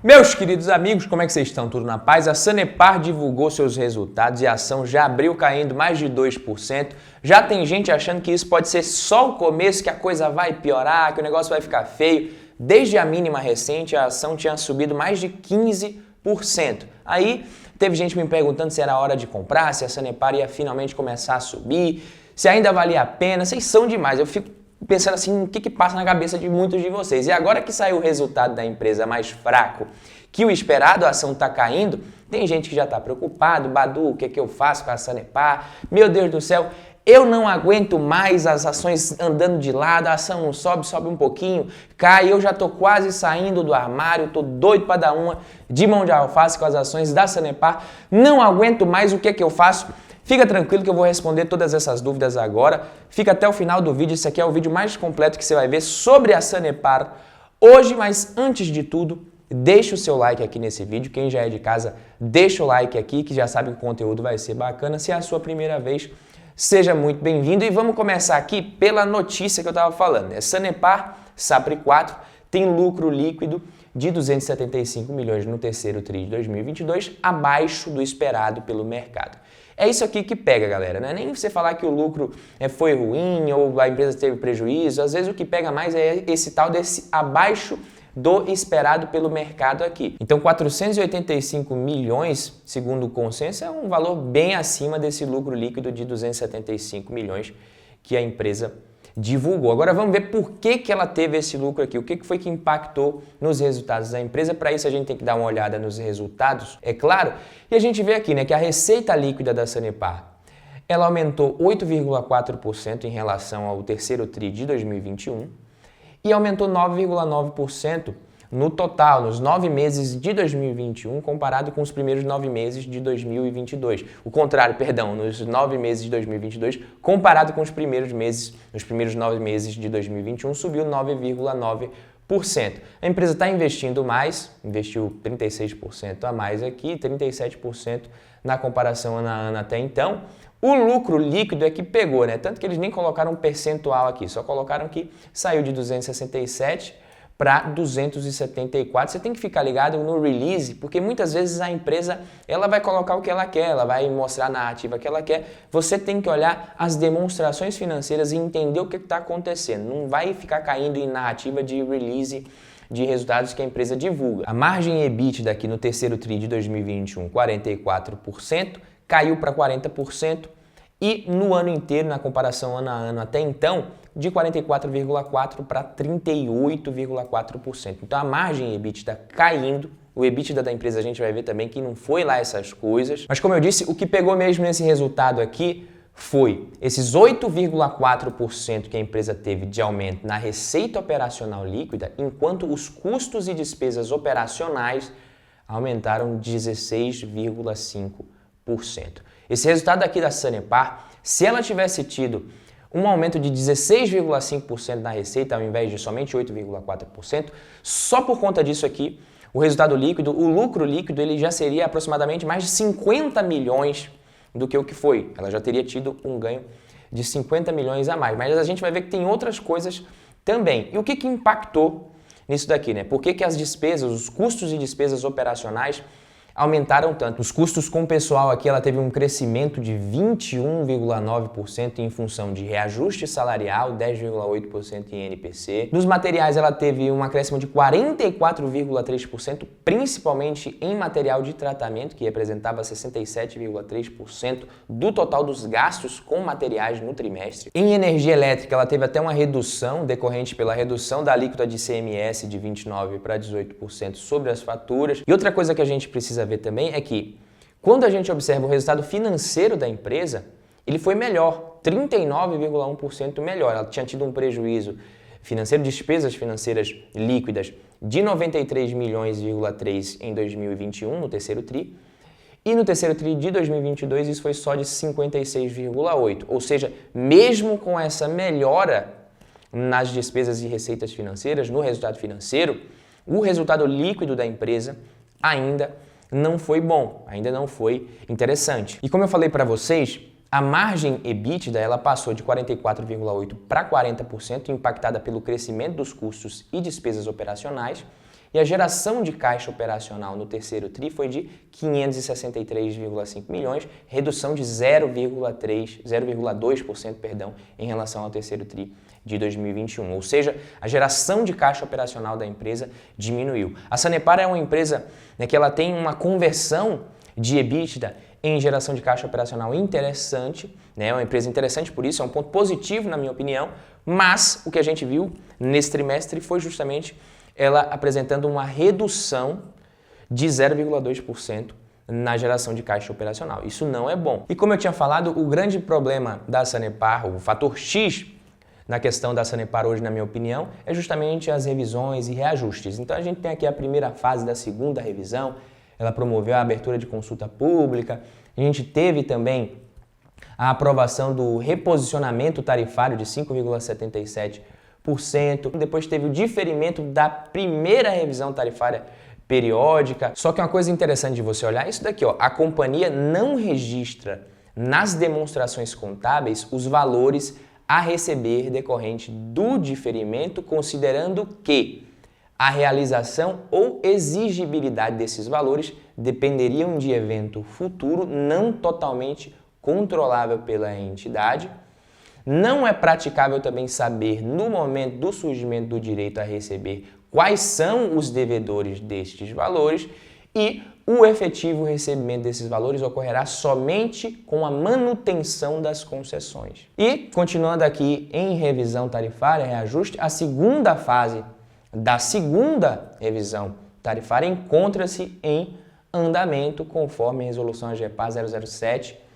Meus queridos amigos, como é que vocês estão? Tudo na paz? A Sanepar divulgou seus resultados e a ação já abriu caindo mais de 2%. Já tem gente achando que isso pode ser só o começo, que a coisa vai piorar, que o negócio vai ficar feio. Desde a mínima recente, a ação tinha subido mais de 15%. Aí teve gente me perguntando se era hora de comprar, se a Sanepar ia finalmente começar a subir, se ainda valia a pena. Vocês são demais. Eu fico pensando assim, o que passa na cabeça de muitos de vocês. E agora que saiu o resultado da empresa mais fraco que o esperado, a ação está caindo, tem gente que já está preocupado. Badu, o que eu faço com a Sanepar? Meu Deus do céu, eu não aguento mais as ações andando de lado, a ação não sobe, sobe um pouquinho, cai, eu já estou quase saindo do armário, estou doido para dar uma de mão de alface com as ações da Sanepar, não aguento mais, o que eu faço? Fica tranquilo que eu vou responder todas essas dúvidas agora. Fica até o final do vídeo. Esse aqui é o vídeo mais completo que você vai ver sobre a Sanepar hoje. Mas antes de tudo, deixa o seu like aqui nesse vídeo. Quem já é de casa, deixa o like aqui, que já sabe que o conteúdo vai ser bacana. Se é a sua primeira vez, seja muito bem-vindo. E vamos começar aqui pela notícia que eu estava falando. Sanepar, SAPRE 4, tem lucro líquido de 275 milhões no terceiro tri de 2022, abaixo do esperado pelo mercado. É isso aqui que pega, galera, não é nem você falar que o lucro foi ruim ou a empresa teve prejuízo, às vezes o que pega mais é esse tal desse abaixo do esperado pelo mercado aqui. Então 485 milhões, segundo o consenso, é um valor bem acima desse lucro líquido de 275 milhões que a empresa divulgou. Agora vamos ver por que ela teve esse lucro aqui, o que foi que impactou nos resultados da empresa. Para isso a gente tem que dar uma olhada nos resultados, é claro, e a gente vê aqui, né, que a receita líquida da Sanepar, ela aumentou 8,4% em relação ao terceiro tri de 2021 e aumentou 9,9% no total, nos 9 meses de 2021, comparado com os primeiros 9 meses de 2022. O contrário, perdão, nos 9 meses de 2022, comparado com os primeiros 9 meses de 2021, subiu 9,9%. A empresa está investindo mais, investiu 36% a mais aqui, 37% na comparação ano a ano até então. O lucro líquido é que pegou, né? Tanto que eles nem colocaram um percentual aqui, só colocaram que saiu de 267 para 274. Você tem que ficar ligado no release, porque muitas vezes a empresa ela vai colocar o que ela quer, ela vai mostrar a narrativa que ela quer. Você tem que olhar as demonstrações financeiras e entender o que está acontecendo. Não vai ficar caindo em narrativa de release de resultados que a empresa divulga. A margem EBITDA aqui no terceiro tri de 2021, 44%, caiu para 40%. E no ano inteiro, na comparação ano a ano até então, de 44,4% para 38,4%. Então a margem EBITDA caindo, o EBITDA da empresa a gente vai ver também que não foi lá essas coisas. Mas como eu disse, o que pegou mesmo nesse resultado aqui foi esses 8,4% que a empresa teve de aumento na receita operacional líquida, enquanto os custos e despesas operacionais aumentaram 16,5%. Esse resultado aqui da Sanepar, se ela tivesse tido um aumento de 16,5% na receita, ao invés de somente 8,4%, só por conta disso aqui, o resultado líquido, o lucro líquido, ele já seria aproximadamente mais de 50 milhões do que o que foi. Ela já teria tido um ganho de 50 milhões a mais. Mas a gente vai ver que tem outras coisas também. E o que impactou nisso daqui, né? Por que as despesas, os custos e despesas operacionais aumentaram tanto? Os custos com o pessoal aqui, ela teve um crescimento de 21,9% em função de reajuste salarial, 10,8% em NPC. Nos materiais, ela teve um acréscimo de 44,3%, principalmente em material de tratamento, que representava 67,3% do total dos gastos com materiais no trimestre. Em energia elétrica, ela teve até uma redução decorrente pela redução da alíquota de ICMS de 29% para 18% sobre as faturas. E outra coisa que a gente precisa ver também é que quando a gente observa o resultado financeiro da empresa, ele foi melhor, 39,1% melhor. Ela tinha tido um prejuízo financeiro, despesas financeiras líquidas de 93,3 milhões em 2021, no terceiro tri, e no terceiro tri de 2022 isso foi só de 56,8. Ou seja, mesmo com essa melhora nas despesas e receitas financeiras, no resultado financeiro, o resultado líquido da empresa ainda não foi bom, ainda não foi interessante. E como eu falei para vocês, a margem EBITDA ela passou de 44,8% para 40%, impactada pelo crescimento dos custos e despesas operacionais. e a geração de caixa operacional no terceiro TRI foi de 563,5 milhões, redução de 0,2%, perdão, em relação ao terceiro TRI de 2021, ou seja, a geração de caixa operacional da empresa diminuiu. A Sanepar é uma empresa, né, que ela tem uma conversão de EBITDA em geração de caixa operacional interessante, né, é uma empresa interessante, por isso é um ponto positivo na minha opinião, mas o que a gente viu nesse trimestre foi justamente ela apresentando uma redução de 0,2% na geração de caixa operacional. Isso não é bom. E como eu tinha falado, o grande problema da Sanepar, o fator X na questão da Sanepar hoje, na minha opinião, é justamente as revisões e reajustes. Então a gente tem aqui a primeira fase da segunda revisão, ela promoveu a abertura de consulta pública, a gente teve também a aprovação do reposicionamento tarifário de 5,77%, depois teve o diferimento da primeira revisão tarifária periódica. Só que uma coisa interessante de você olhar é isso daqui, ó, a companhia não registra nas demonstrações contábeis os valores a receber decorrente do diferimento, considerando que a realização ou exigibilidade desses valores dependeriam de evento futuro não totalmente controlável pela entidade. Não é praticável também saber, no momento do surgimento do direito a receber, quais são os devedores destes valores e o efetivo recebimento desses valores ocorrerá somente com a manutenção das concessões. E, continuando aqui em revisão tarifária, reajuste, a segunda fase da segunda revisão tarifária encontra-se em andamento, conforme a resolução AGEPAR 007,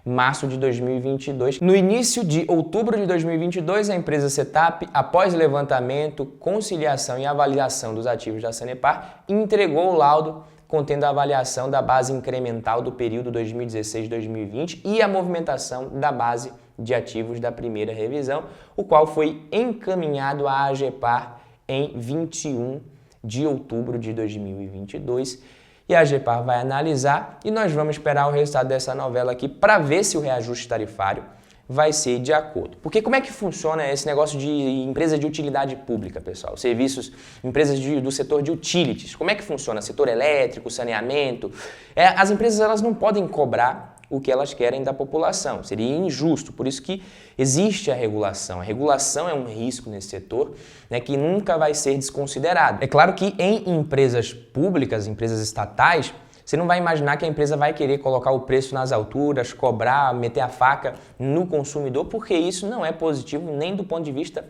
março de 2022. No início de outubro de 2022, a empresa Setap, após levantamento, conciliação e avaliação dos ativos da Sanepar, entregou o laudo contendo a avaliação da base incremental do período 2016-2020 e a movimentação da base de ativos da primeira revisão, o qual foi encaminhado à AGEPAR em 21 de outubro de 2022. E a AGEPAR vai analisar e nós vamos esperar o resultado dessa novela aqui para ver se o reajuste tarifário vai ser de acordo. Porque como é que funciona esse negócio de empresa de utilidade pública, pessoal? Serviços, empresas do setor de utilities. Como é que funciona? Setor elétrico, saneamento. As empresas elas não podem cobrar o que elas querem da população. Seria injusto. Por isso que existe a regulação. A regulação é um risco nesse setor, né, que nunca vai ser desconsiderado. É claro que em empresas públicas, empresas estatais, você não vai imaginar que a empresa vai querer colocar o preço nas alturas, cobrar, meter a faca no consumidor, porque isso não é positivo nem do ponto de vista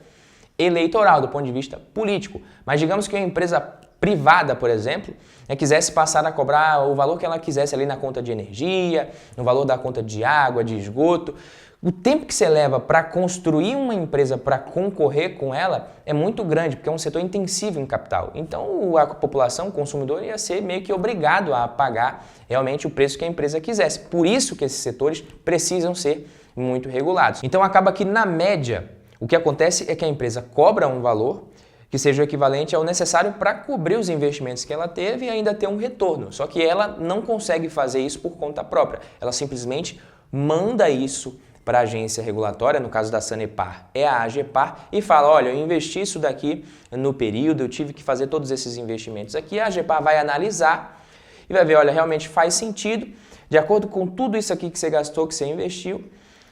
eleitoral, do ponto de vista político. Mas digamos que uma empresa privada, por exemplo, quisesse passar a cobrar o valor que ela quisesse ali na conta de energia, no valor da conta de água, de esgoto. O tempo que você leva para construir uma empresa para concorrer com ela é muito grande, porque é um setor intensivo em capital. Então a população, o consumidor, ia ser meio que obrigado a pagar realmente o preço que a empresa quisesse. Por isso que esses setores precisam ser muito regulados. Então acaba que, na média, o que acontece é que a empresa cobra um valor que seja o equivalente ao necessário para cobrir os investimentos que ela teve e ainda ter um retorno. Só que ela não consegue fazer isso por conta própria. Ela simplesmente manda isso para a agência regulatória, no caso da Sanepar é a AGEPAR, e fala, olha, eu investi isso daqui no período, eu tive que fazer todos esses investimentos aqui, a AGEPAR vai analisar e vai ver, olha, realmente faz sentido, de acordo com tudo isso aqui que você gastou, que você investiu,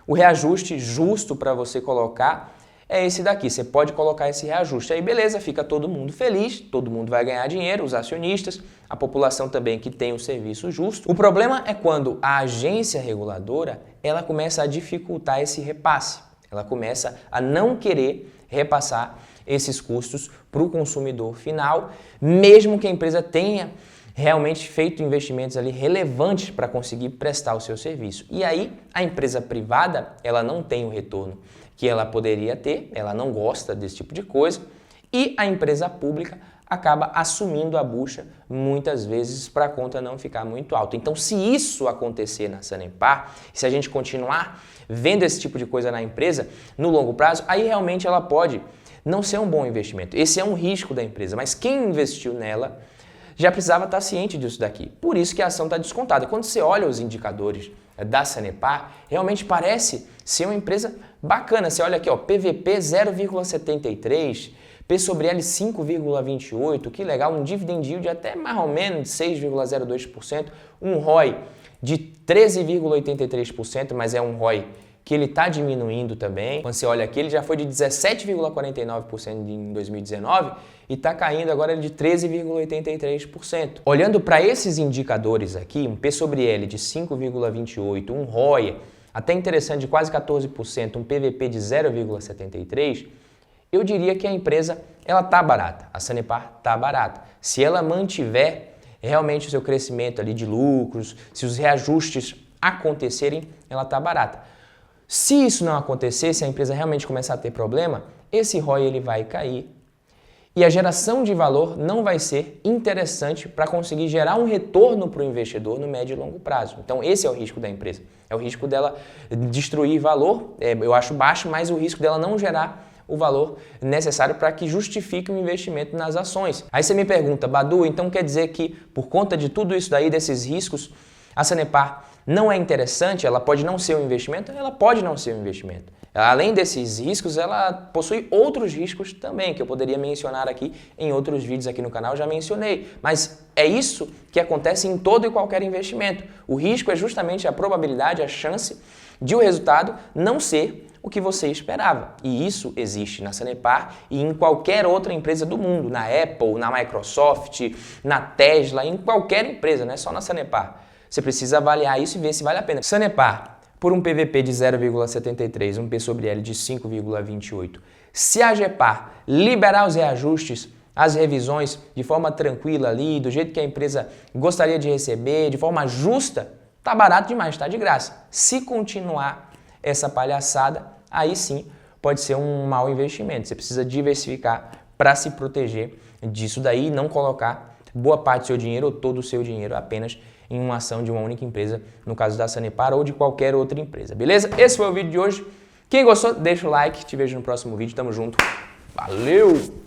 o reajuste justo para você colocar é esse daqui, você pode colocar esse reajuste. Aí beleza, fica todo mundo feliz, todo mundo vai ganhar dinheiro, os acionistas, a população também que tem o serviço justo. O problema é quando a agência reguladora ela começa a dificultar esse repasse, ela começa a não querer repassar esses custos para o consumidor final, mesmo que a empresa tenha realmente feito investimentos ali relevantes para conseguir prestar o seu serviço. E aí a empresa privada ela não tem o retorno que ela poderia ter, ela não gosta desse tipo de coisa, e a empresa pública acaba assumindo a bucha muitas vezes para a conta não ficar muito alta. Então, se isso acontecer na Sanepar, se a gente continuar vendo esse tipo de coisa na empresa, no longo prazo, aí realmente ela pode não ser um bom investimento. Esse é um risco da empresa, mas quem investiu nela já precisava estar ciente disso daqui. Por isso que a ação está descontada. Quando você olha os indicadores da Sanepar, realmente parece ser uma empresa bacana. Você olha aqui, ó, PVP 0,73, P sobre L 5,28, que legal, um dividend yield até mais ou menos de 6,02%, um ROI de 13,83%, mas é um ROI que ele está diminuindo também. Quando você olha aqui, ele já foi de 17,49% em 2019 e está caindo agora de 13,83%. Olhando para esses indicadores aqui, um P sobre L de 5,28, um ROI até interessante de quase 14%, um PVP de 0,73%, eu diria que a empresa ela está barata, a Sanepar está barata. Se ela mantiver realmente o seu crescimento ali de lucros, se os reajustes acontecerem, ela está barata. Se isso não acontecer, se a empresa realmente começar a ter problema, esse ROI ele vai cair e a geração de valor não vai ser interessante para conseguir gerar um retorno para o investidor no médio e longo prazo. Então esse é o risco da empresa. É o risco dela destruir valor, eu acho baixo, mas o risco dela não gerar o valor necessário para que justifique o investimento nas ações. Aí você me pergunta, Badu, então quer dizer que por conta de tudo isso daí, desses riscos, a Sanepar não é interessante? Ela pode não ser um investimento? Ela pode não ser um investimento. Além desses riscos, ela possui outros riscos também, que eu poderia mencionar aqui em outros vídeos aqui no canal, já mencionei. Mas é isso que acontece em todo e qualquer investimento. O risco é justamente a probabilidade, a chance de o resultado não ser o que você esperava. E isso existe na Sanepar e em qualquer outra empresa do mundo, na Apple, na Microsoft, na Tesla, em qualquer empresa, não é só na Sanepar. Você precisa avaliar isso e ver se vale a pena. Sanepar, por um PVP de 0,73, um P sobre L de 5,28. Se a Agepar liberar os reajustes, as revisões de forma tranquila ali, do jeito que a empresa gostaria de receber, de forma justa, tá barato demais, tá de graça. Se continuar essa palhaçada, aí sim pode ser um mau investimento. Você precisa diversificar para se proteger disso daí e não colocar boa parte do seu dinheiro ou todo o seu dinheiro apenas em uma ação de uma única empresa, no caso da Sanepar ou de qualquer outra empresa, beleza? Esse foi o vídeo de hoje. Quem gostou, deixa o like, te vejo no próximo vídeo, tamo junto, valeu!